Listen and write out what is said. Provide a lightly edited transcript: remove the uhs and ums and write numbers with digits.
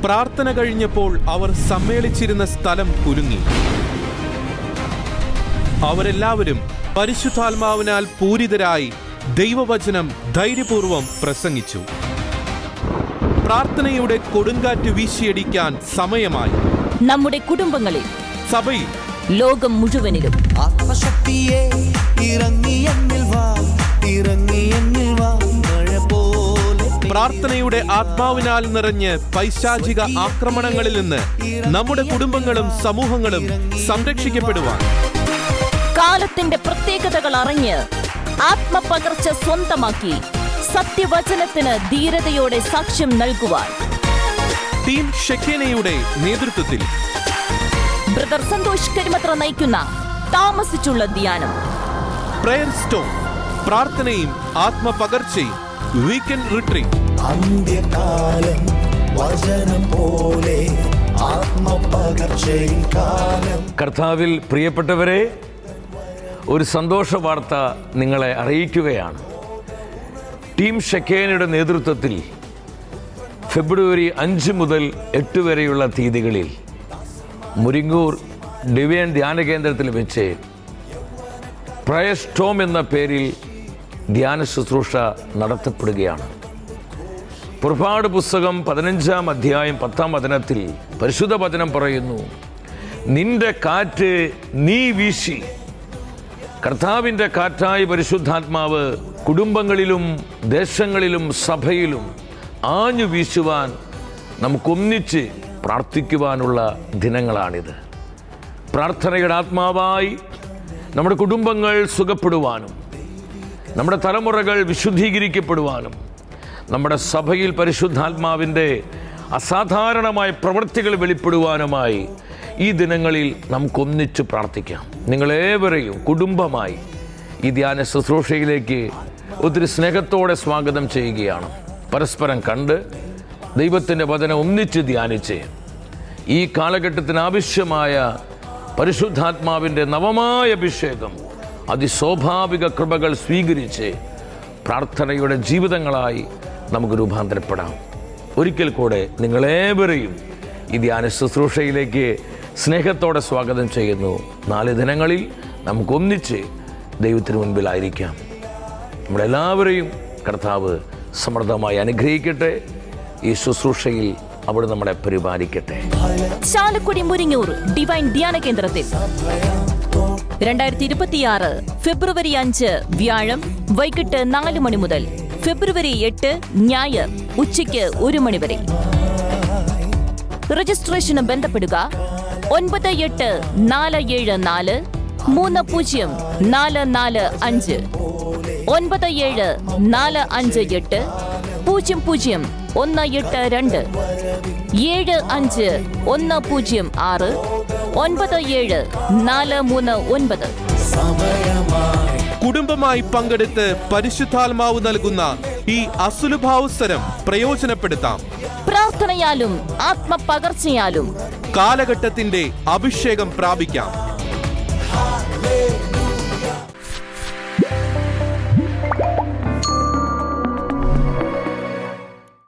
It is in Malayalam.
പ്രാർത്ഥന കഴിഞ്ഞപ്പോൾ അവർ സമ്മേളിച്ചിരുന്ന സ്ഥലം കുലുങ്ങി. അവരെല്ലാവരും പരിശുദ്ധാത്മാവിനാൽ പൂരിതരായി ദൈവവചനം ധൈര്യപൂർവം പ്രസംഗിച്ചു. പ്രാർത്ഥനയുടെ കൊടുങ്കാറ്റ് വീശിയടിക്കാൻ സമയമായി. നമ്മുടെ കുടുംബങ്ങളിൽ, സഭയിൽ, ലോകം മുഴുവനിലും ആത്മശക്തിയെ ഇറങ്ങി എന്നിൽ വാ, ഇറങ്ങി എന്നിൽ വാ, മഴ പോലെ. പ്രാർത്ഥനയുടെ ആത്മാവിനാൽ നിറഞ്ഞ് പൈശാചിക ആക്രമണങ്ങളിൽ നിന്ന് നമ്മുടെ കുടുംബങ്ങളും സമൂഹങ്ങളും സംരക്ഷിക്കപ്പെടുവാൻ, കാലത്തിന്റെ പ്രത്യേകതകൾ അറിഞ്ഞ് ആത്മപകർച്ച സ്വന്തമാക്കി സത്യവചനത്തിന് ധീരതയോടെ സാക്ഷ്യം നൽകുവാൻ ടീം ഷെക്കേനയുടെ നേതൃത്വത്തിൽ ബ്രദർ സന്തോഷ് കരിമത്ര നയിക്കുന്ന താമസിച്ചുള്ള ധ്യാനം, പ്രയർ സ്റ്റോൺ, പ്രാർത്ഥനയും ആത്മപകർച്ചയും വീക്കെൻഡ് റിട്രീറ്റ്, അന്ത്യകാലം വചനം പോലെ ആത്മപകർച്ചയിൽ കാലം. കർത്താവിൽ പ്രിയപ്പെട്ടവരെ, ഒരു സന്തോഷ വാർത്ത നിങ്ങളെ അറിയിക്കുകയാണ്. ടീം ഷെക്കേനയുടെ നേതൃത്വത്തിൽ ഫെബ്രുവരി 5 മുതൽ 8 വരെയുള്ള തീയതികളിൽ മുരിങ്ങൂർ ഡിവൈൻ ധ്യാന കേന്ദ്രത്തിൽ വെച്ച് പ്രയർ സ്റ്റോം എന്ന പേരിൽ ധ്യാന ശുശ്രൂഷ നടത്തപ്പെടുകയാണ്. പുറപ്പാട് പുസ്തകം 15-ാം അധ്യായം 10-ാം വചനത്തിൽ പരിശുദ്ധ വചനം പറയുന്നു, നിന്റെ കാറ്റ് നീ വീശി. കർത്താവിൻ്റെ കാറ്റായ പരിശുദ്ധാത്മാവ് കുടുംബങ്ങളിലും ദേശങ്ങളിലും സഭയിലും ആഞ്ഞു വീശുവാൻ നമുക്കൊന്നിച്ച് പ്രാർത്ഥിക്കുവാനുള്ള ദിനങ്ങളാണിത്. പ്രാർത്ഥനയുടെ ആത്മാവായി നമ്മുടെ കുടുംബങ്ങൾ സുഖപ്പെടുവാനും, നമ്മുടെ തലമുറകൾ വിശുദ്ധീകരിക്കപ്പെടുവാനും, നമ്മുടെ സഭയിൽ പരിശുദ്ധാത്മാവിൻ്റെ അസാധാരണമായ പ്രവൃത്തികൾ വെളിപ്പെടുവാനുമായി ഈ ദിനങ്ങളിൽ നമുക്കൊന്നിച്ച് പ്രാർത്ഥിക്കാം. നിങ്ങളേവരെയും കുടുംബമായി ഈ ധ്യാന ശുശ്രൂഷയിലേക്ക് ഒത്തിരി സ്നേഹത്തോടെ സ്വാഗതം ചെയ്യുകയാണ്. പരസ്പരം കണ്ട് ദൈവത്തിൻ്റെ വചനം ഒന്നിച്ച് ധ്യാനിച്ച് ഈ കാലഘട്ടത്തിന് ആവശ്യമായ പരിശുദ്ധാത്മാവിൻ്റെ നവമായ അഭിഷേകം, അതിസ്വാഭാവിക കൃപകൾ സ്വീകരിച്ച് പ്രാർത്ഥനയുടെ ജീവിതങ്ങളായി നമുക്ക് രൂപാന്തരപ്പെടാം. ഒരിക്കൽ കൂടെ നിങ്ങളേവരെയും ഈ ധ്യാന ശുശ്രൂഷയിലേക്ക് സ്നേഹത്തോടെ സ്വാഗതം ചെയ്യുന്നു. 4 ദിനങ്ങളിൽ നമുക്കൊന്നിച്ച് ദൈവത്തിന് മുൻപിലായിരിക്കാം. നമ്മളെല്ലാവരെയും കർത്താവ് സമൃദ്ധമായി അനുഗ്രഹിക്കട്ടെ. ഈ ശുശ്രൂഷയിൽ അവിടെ നമ്മളെ പരിപാലിക്കട്ടെ. ചാലക്കുടി മുരിങ്ങൂർ ഡിവൈൻ ധ്യാന കേന്ദ്രത്തിൽ 2026 ഫെബ്രുവരി 5 വ്യാഴം വൈകിട്ട് 4 മണി മുതൽ ഫെബ്രുവരി 8 ഞായർ ഉച്ചയ്ക്ക് 1 മണി വരെ. രജിസ്ട്രേഷന് ബന്ധപ്പെടുക 98-474-30445 97-458-00-182 75-106-97-439. കുടുംബമായി പങ്കെടുത്ത് പരിശുദ്ധാത്മാവ് നൽകുന്ന ഈ അസുലഭാവസരം പ്രയോജനപ്പെടുത്താം. പ്രാർത്ഥനയാലും ആത്മപകർച്ചയാലും കാലഘട്ടത്തിന്റെ അഭിഷേകം പ്രാപിക്കാം.